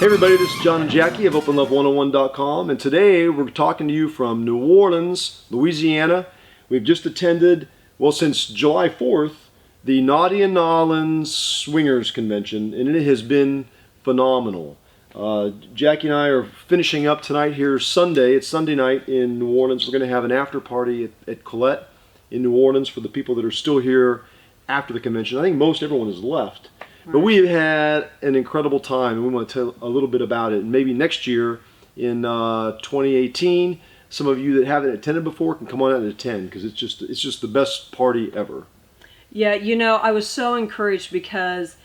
Hey everybody, this is John and Jackie of OpenLove101.com, and today we're talking to you from New Orleans, Louisiana. We've just attended, well, since July 4th, the Naughty and Nolans Swingers Convention, and it has been phenomenal. Jackie and I are finishing up tonight here Sunday. It's Sunday night in New Orleans. We're going to have an after party at Colette in New Orleans for the people that are still here after the convention. I think most everyone has left. But we have had an incredible time, and we want to tell a little bit about it. And maybe next year, in 2018, some of you that haven't attended before can come on out and attend, because it's just the best party ever. Yeah, you know, I was so encouraged because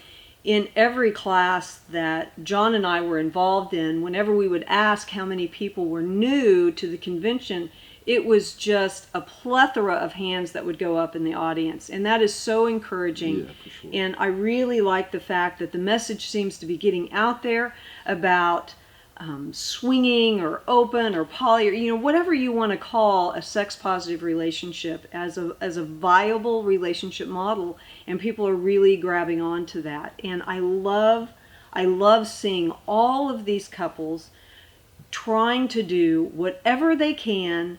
in every class that John and I were involved in, whenever we would ask how many people were new to the convention, it was just a plethora of hands that would go up in the audience. And that is so encouraging. Yeah, for sure. And I really like the fact that the message seems to be getting out there about swinging or open or poly, or, you know, whatever you want to call a sex-positive relationship as a viable relationship model. And people are really grabbing onto that. And I love seeing all of these couples trying to do whatever they can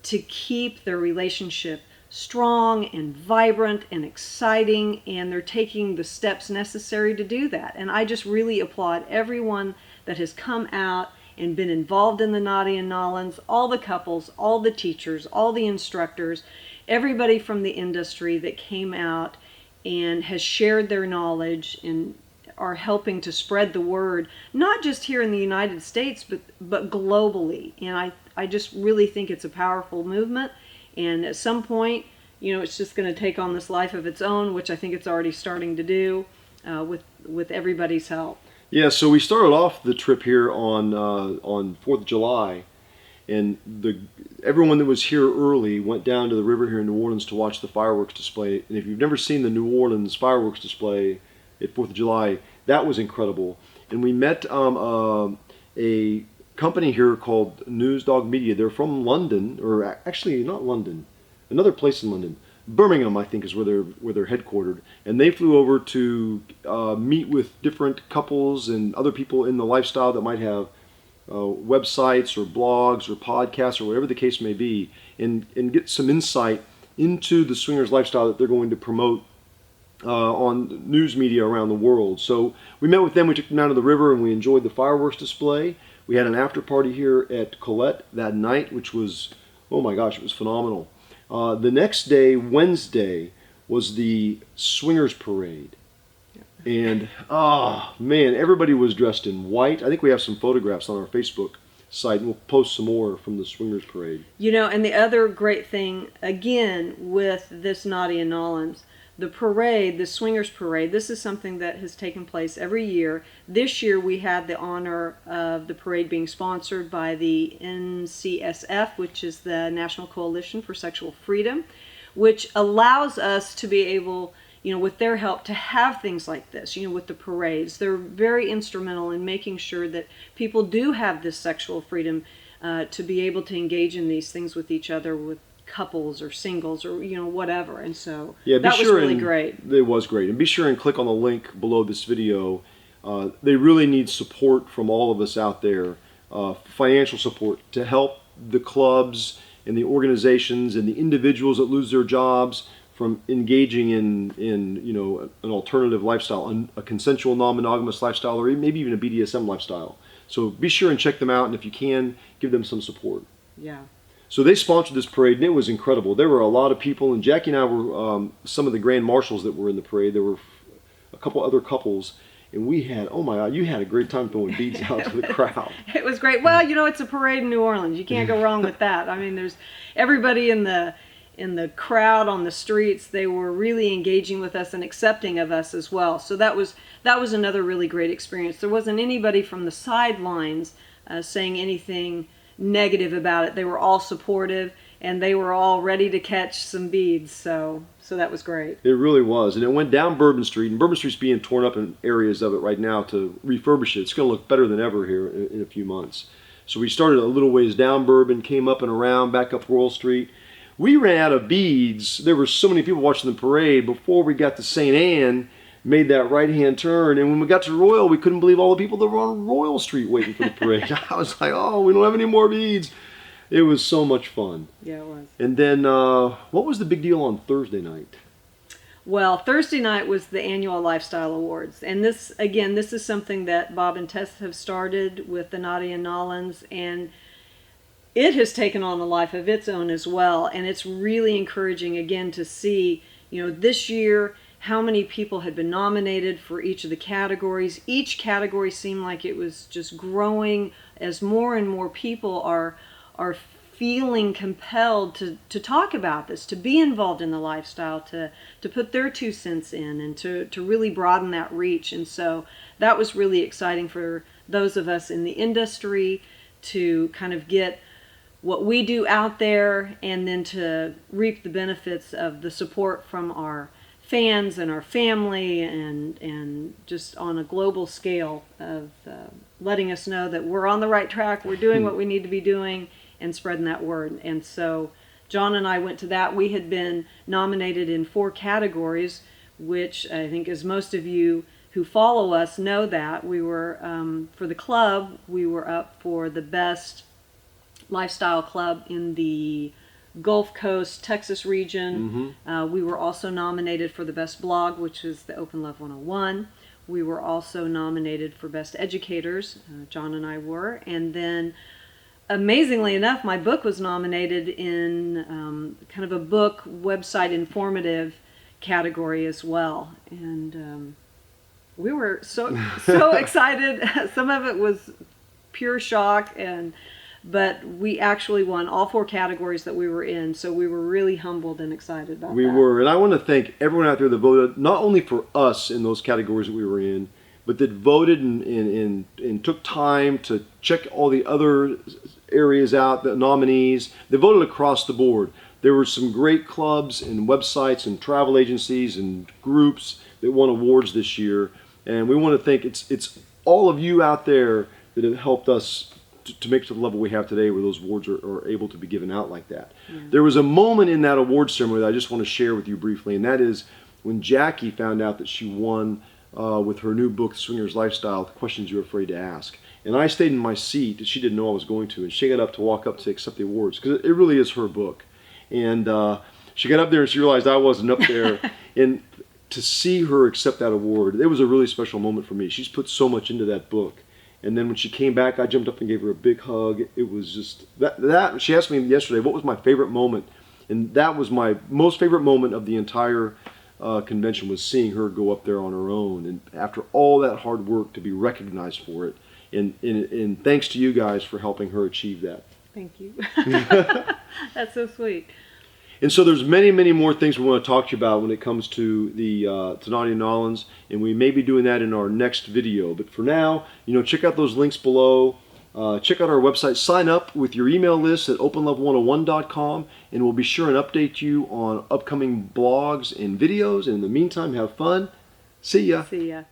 to keep their relationship strong and vibrant and exciting, and they're taking the steps necessary to do that. And I just really applaud everyone that has come out and been involved in the Naughty and Nolans, all the couples, all the teachers, all the instructors, everybody from the industry that came out and has shared their knowledge and are helping to spread the word, not just here in the United States, but globally. And I just really think it's a powerful movement. And at some point, you know, it's just going to take on this life of its own, which I think it's already starting to do with everybody's help. Yeah, so we started off the trip here on 4th of July, and everyone that was here early went down to the river here in New Orleans to watch the fireworks display. And if you've never seen the New Orleans fireworks display at 4th of July, that was incredible. And we met a company here called Newsdog Media. They're from London, or actually not London, another place in London. Birmingham, I think, is where they're headquartered. And they flew over to meet with different couples and other people in the lifestyle that might have websites or blogs or podcasts or whatever the case may be, and get some insight into the swingers lifestyle that they're going to promote on news media around the world. So we met with them, we took them down to the river, and we enjoyed the fireworks display. We had an after party here at Colette that night, which was, oh my gosh, it was phenomenal. The next day, Wednesday, was the Swingers Parade. And, man, everybody was dressed in white. I think we have some photographs on our Facebook site, and we'll post some more from the Swingers Parade. You know, and the other great thing, again, with this Naughty and Nolans, the parade, the Swingers Parade, this is something that has taken place every year. This year we had the honor of the parade being sponsored by the NCSF, which is the National Coalition for Sexual Freedom, which allows us to be able, you know, with their help, to have things like this, you know, with the parades. They're very instrumental in making sure that people do have this sexual freedom to be able to engage in these things with each other, with couples or singles or, you know, whatever. And so yeah, that was really great. It was great. And be sure and click on the link below this video. They really need support from all of us out there, financial support to help the clubs and the organizations and the individuals that lose their jobs from engaging in you know, an alternative lifestyle, a consensual non-monogamous lifestyle, or maybe even a BDSM lifestyle. So be sure and check them out, and if you can, give them some support. Yeah. So they sponsored this parade, and it was incredible. There were a lot of people, and Jackie and I were some of the grand marshals that were in the parade. There were a couple other couples, and we had, oh my God, you had a great time throwing beads out to the crowd. It was great. Well, you know, it's a parade in New Orleans. You can't go wrong with that. I mean, there's everybody in the crowd on the streets. They were really engaging with us and accepting of us as well. So that was another really great experience. There wasn't anybody from the sidelines saying anything negative about it. They were all supportive, and they were all ready to catch some beads. So that was great. It really was. And it went down Bourbon Street, and Bourbon Street's being torn up in areas of it right now to refurbish it. It's going to look better than ever here in a few months. So we started a little ways down Bourbon, came up and around, back up Royal Street. We ran out of beads. There were so many people watching the parade. Before we got to St. Anne, made that right-hand turn. And when we got to Royal, we couldn't believe all the people that were on Royal Street waiting for the parade. I was like, oh, we don't have any more beads. It was so much fun. Yeah, it was. And then, what was the big deal on Thursday night? Well, Thursday night was the annual Lifestyle Awards. And this, again, this is something that Bob and Tess have started with the Nadia Nollins, and it has taken on a life of its own as well. And it's really encouraging, again, to see, this year, how many people had been nominated for each of the categories. Each category seemed like it was just growing as more and more people are feeling compelled to talk about this, to be involved in the lifestyle, to put their 2 cents in, and to really broaden that reach. And so that was really exciting for those of us in the industry to kind of get what we do out there, and then to reap the benefits of the support from our fans and our family, and just on a global scale of letting us know that we're on the right track, we're doing what we need to be doing, and spreading that word. And so John and I went to that. We had been nominated in 4 categories, which I think, as most of you who follow us know, that we were, for the club, we were up for the best lifestyle club in the Gulf Coast, Texas region. We were also nominated for the best blog, which is the Open Love 101. We were also nominated for best educators. John and I were. And then, amazingly enough, my book was nominated in kind of a book website informative category as well. And we were so excited. Some of it was pure shock, but we actually won all 4 categories that we were in. So we were really humbled and excited about that. We were. And I want to thank everyone out there that voted, not only for us in those categories that we were in, but that voted and took time to check all the other areas out, the nominees. They voted across the board. There were some great clubs and websites and travel agencies and groups that won awards this year. And we want to thank, it's all of you out there that have helped us to make it to the level we have today, where those awards are able to be given out like that. Yeah. There was a moment in that award ceremony that I just want to share with you briefly, and that is when Jackie found out that she won with her new book, Swinger's Lifestyle, The Questions You're Afraid to Ask. And I stayed in my seat. She didn't know I was going to, and she got up to walk up to accept the awards, because it really is her book. And she got up there and she realized I wasn't up there. And to see her accept that award, it was a really special moment for me. She's put so much into that book. And then when she came back, I jumped up and gave her a big hug. It was just, that she asked me yesterday, what was my favorite moment? And that was my most favorite moment of the entire convention, was seeing her go up there on her own. And after all that hard work, to be recognized for it. And thanks to you guys for helping her achieve that. Thank you. That's so sweet. And so there's many, many more things we want to talk to you about when it comes to the to Nadia Nollins, and we may be doing that in our next video. But for now, check out those links below. Check out our website. Sign up with your email list at openlove101.com, and we'll be sure and update you on upcoming blogs and videos. And in the meantime, have fun. See ya. See ya.